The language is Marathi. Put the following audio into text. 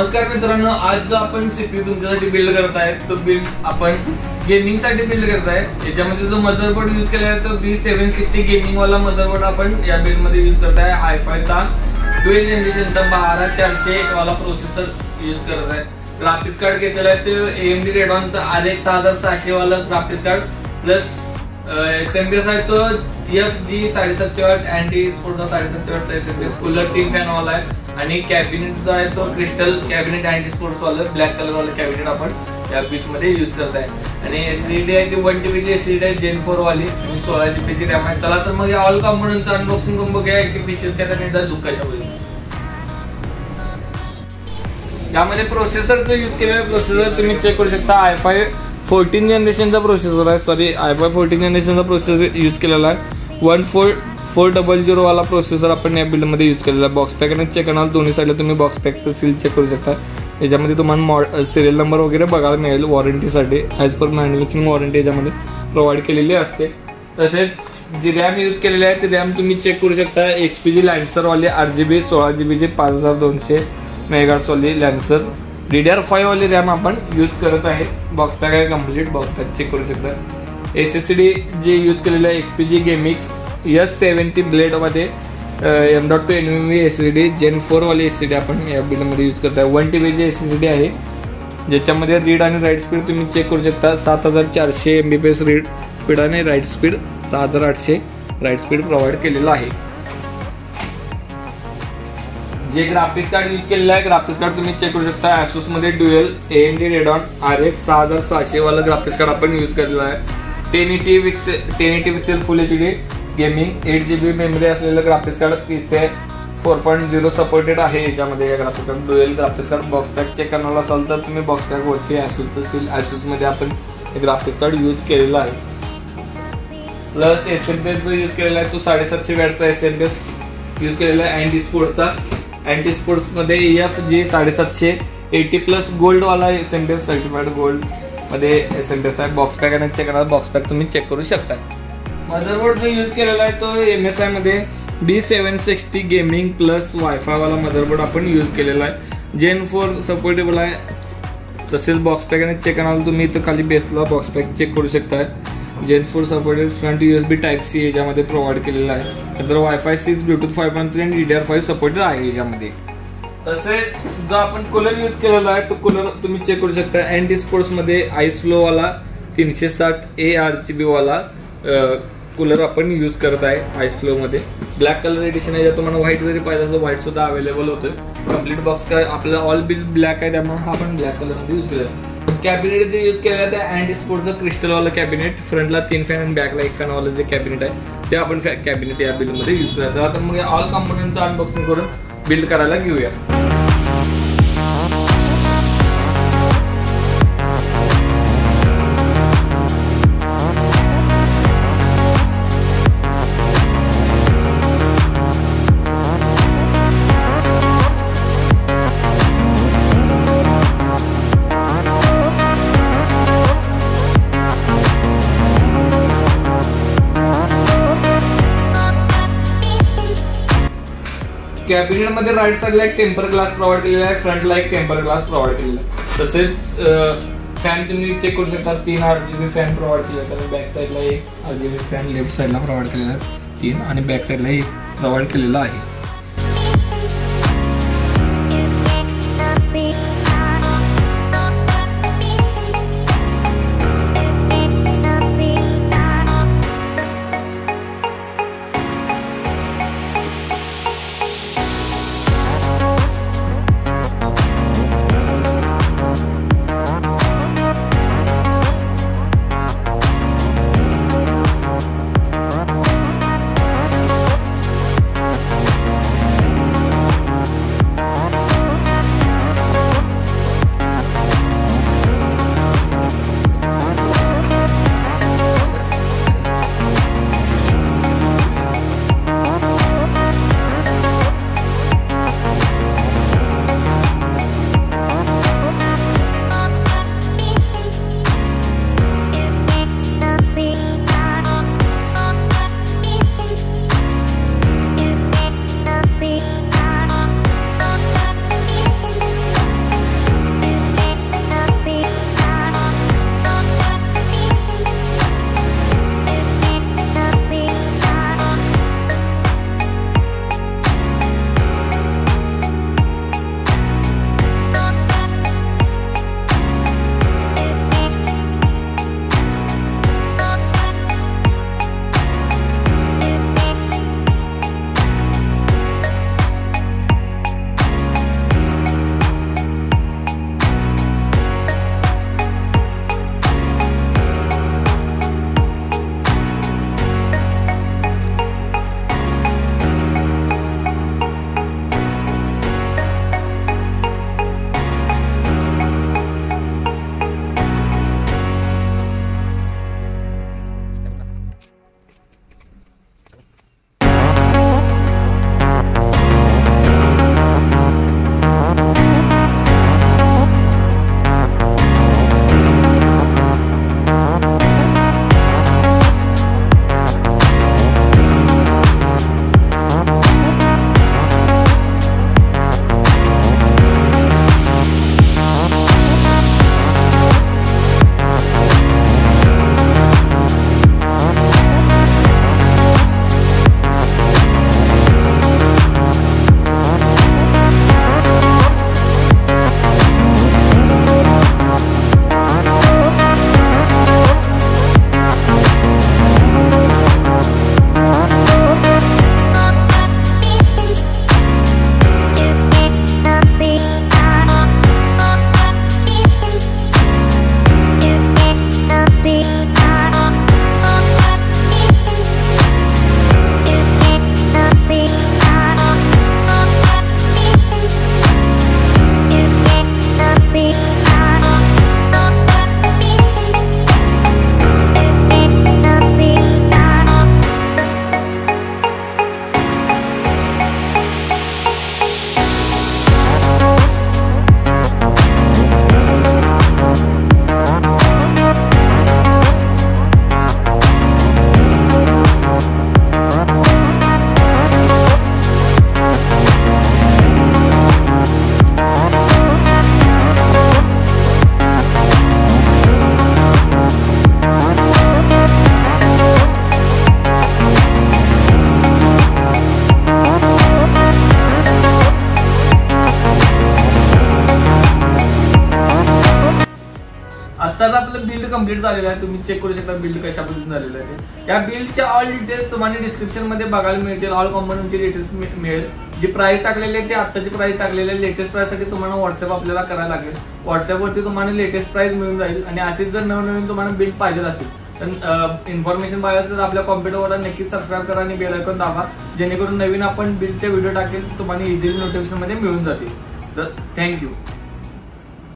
नमस्कार मित्रांनो, आज जो आपण सीपीयू तुमच्यासाठी बिल्ड करत आहे तो बिल्ड आपण गेमिंग साठी बिल्ड करत आहे। याच्यामध्ये जो मदरबोर्ड यूज केला आहे तो B760 गेमिंग वाला मदरबोर्ड आपण या बिल्ड मध्ये यूज करत आहे। हायफाय चा 12 जनरेशनचा 12400 वाला प्रोसेसर यूज करत आहे। ग्राफिक्स कार्ड घेतलेला आहे तो AMD Radeon चा RX 6600 वाला ग्राफिक्स कार्ड प्लस SMPS आहे तो FG 750 वॉट अँटी स्पोर्टचा 750 वॉटचा SMPS कूलर 3 फॅन वाला आहे आणि कॅबिनेट जो आहे तो क्रिस्टल कॅबिनेट अँटी स्पोर्ट्स वाला ब्लॅक कलर वाला कॅबिनेट आपण या बिल्ड मध्ये यूज करत आहे। आणि SSD आहे ती 1TB ची SSD आहे Gen 4 वाली आणि 16GB ची रॅम आहे। चला तर मग ऑल कंपोनेंटचं अनबॉक्सिंग करून बघूया, याचे फीचर्स काय आणि एकदा लुक कशा होईल। यामध्ये प्रोसेसर जो यूज केलेला प्रोसेसर तुम्ही चेक करू शकता, i5 14 जनरेशनचा प्रोसेसर आहे। सॉरी i5 14 जनरेशनचा प्रोसेसर यूज केलेला आहे। 14400 वाला प्रोसेसर आपण या बिल्ड मध्ये यूज केलेला आहे। बॉक्स पॅक आणि चेक करणार दोन्ही साईडला तुम्ही बॉक्स पॅकचं सील चेक करू शकता। याच्यामध्ये तुम्हाला सिरियल नंबर वगैरे बघायला मिळेल वॉरंटीसाठी, ॲज पर मॅन्युफॅक्चरिंग वॉरंटी याच्यामध्ये प्रोव्हाइड केलेली असते। तसेच जी रॅम यूज केलेली आहे ती रॅम तुम्ही चेक करू शकता, XPG लॅन्सर वाली 8GB 16GB ची 5200 मेगाहर्ट्झ वाली लॅन्सर DDR5 वाली रॅम आपण यूज करत आहे। बॉक्स पॅक आहे कम्प्लीट, बॉक्स पॅक चेक करू शकता। SSD जे यूज केलेलं आहे XPG गेमिक्स S70 ब्लेड मध्ये M.2 NVMe SSD Gen 4 वाली SSD आपण या बिल्ड मध्ये यूज करत आहे। 1TB ची SSD आहे ज्याच्यामध्ये रीड आणि राईट स्पीड तुम्ही चेक करू शकता, 7400 MBps रीड स्पीड आणि write speed 6800 write speed provide केलेलं आहे। जे ग्राफिक्स कार्ड यूज केलेलं आहे ग्राफिक्स कार्ड तुम्ही चेक करू शकता, Asus मध्ये ड्युअल AMD Radeon RX 6600 वाला ग्राफिक्स कार्ड आपण यूज केलेला आहे। 1080 pixel full HD gaming 8GB memory असलेलं ग्राफिक्स कार्ड PCIe 4.0 सपोर्टेड आहे। याच्यामध्ये या graphics card dual graphics card box pack check करणार असाल तर तुम्ही बॉक्स पॅक वरती Asusचं सील Asus मध्ये आपण हे ग्राफिक्स कार्ड यूज केलेलं आहे। प्लस SMPS जो यूज केलेला आहे तो 750 वॅटचा SMPS यूज केलेला आहे। अँटी स्पोर्ट्स मध्ये FG 750 80+ गोल्ड वाला SMPS सर्टिफाइड गोल्ड मध्ये SMPS आहे। बॉक्स पॅक आणि चेक करणार बॉक्स पॅक तुम्ही चेक करू शकता। मदरबोर्ड जो यूज केलेला आहे तो MSI मध्ये B760 गेमिंग प्लस वायफाय वाला मदरबोर्ड आपण यूज केलेला आहे। Gen 4 सपोर्टेबल आहे। तसेच बॉक्स पॅक आणि चेक करणार तुम्ही इथं खाली बेसला बॉक्स पॅक चेक करू शकता। Gen 4 supported front USB Type-C याच्यामध्ये प्रोव्हाइड केलेला आहे। नंतर Wi-Fi 6 Bluetooth 5.3 आणि DDR5 सपोर्टेड आहे याच्यामध्ये। तसेच जो आपण कूलर यूज केलेला आहे तो कूलर तुम्ही चेक करू शकता, अँटी स्पोर्ट्स मध्ये आईस फ्लो वाला 360 RGB वाला कूलर आपण यूज करत आहे। आईस फ्लो मध्ये ब्लॅक कलर एडिशन आहे, तुम्हाला व्हाईट जरी पाहिजे असेल व्हाईट सुद्धा अवेलेबल होतं। कम्प्लीट बॉक्स काय आपला ऑल बिल ब्लॅक आहे त्यामुळे हा आपण ब्लॅक कलर मध्ये यूज केला आहे। कॅबिनेट जे यूज केलेलं आहे ते अँटी स्पोर्टचं क्रिस्टल वाला कॅबिनेट, फ्रंटला 3 फॅन आणि बॅकला 1 फॅन वाला जे कॅबिनेट आहे ते आपण कॅबिनेट या बिल्ड मध्ये यूज करायचं। तर मग ऑल कंपोनेंटचं अनबॉक्सिंग करून बिल्ड करायला घेऊया। कॅबिनेट मध्ये राईट साइडला एक टेम्पर ग्लास प्रोव्हाइड केलेला आहे, फ्रंटला एक टेम्पर ग्लास प्रोव्हाइड केलेला आहे। तसेच फॅन तुम्ही चेक करू शकता, 3 RGB फॅन प्रोव्हाइड केलेला आहे। बॅक साइडला एक RGB फॅन लेफ्ट साइडला प्रोव्हाइड केलेला आहे 3 आणि बॅक साइडला एक प्रोव्हाइड केलेला आहे। कंप्लीट झालेलं आहे. तुम्ही चेक करू शकता बिल्ड कशा पद्धतीने झालेलं आहे. या बिल्डच्या ऑल डिटेल्स तुम्हाला डिस्क्रिप्शन मध्ये बघायला मिळतील. ऑल कॉम्पोनंटची डिटेल्स मिळेल. जी प्राइस टाकलेली आहे ती आत्ताची प्राइस टाकलेली आहे. लेटेस्ट प्राइस साठी तुम्हाला व्हॉट्सअप आपल्याला करायला लागेल. व्हॉट्सअपवरती तुम्हाला लेटेस्ट प्राइस मिळून जाईल. आणि असेच जर नवीन तुम्हाला बिल्ड पाहिजे असेल तर इन्फॉर्मेशन पाहिजे तर आपल्या कॉम्प्युटरवर नक्कीच सबस्क्राईब करा आणि बेल आयकॉन दाबा, जेणेकरून नवीन आपण बिल्डचे व्हिडिओ टाकेल तुम्हाला इझिली नोटिफिकेशन मध्ये मिळून जातील. तर थँक्यू.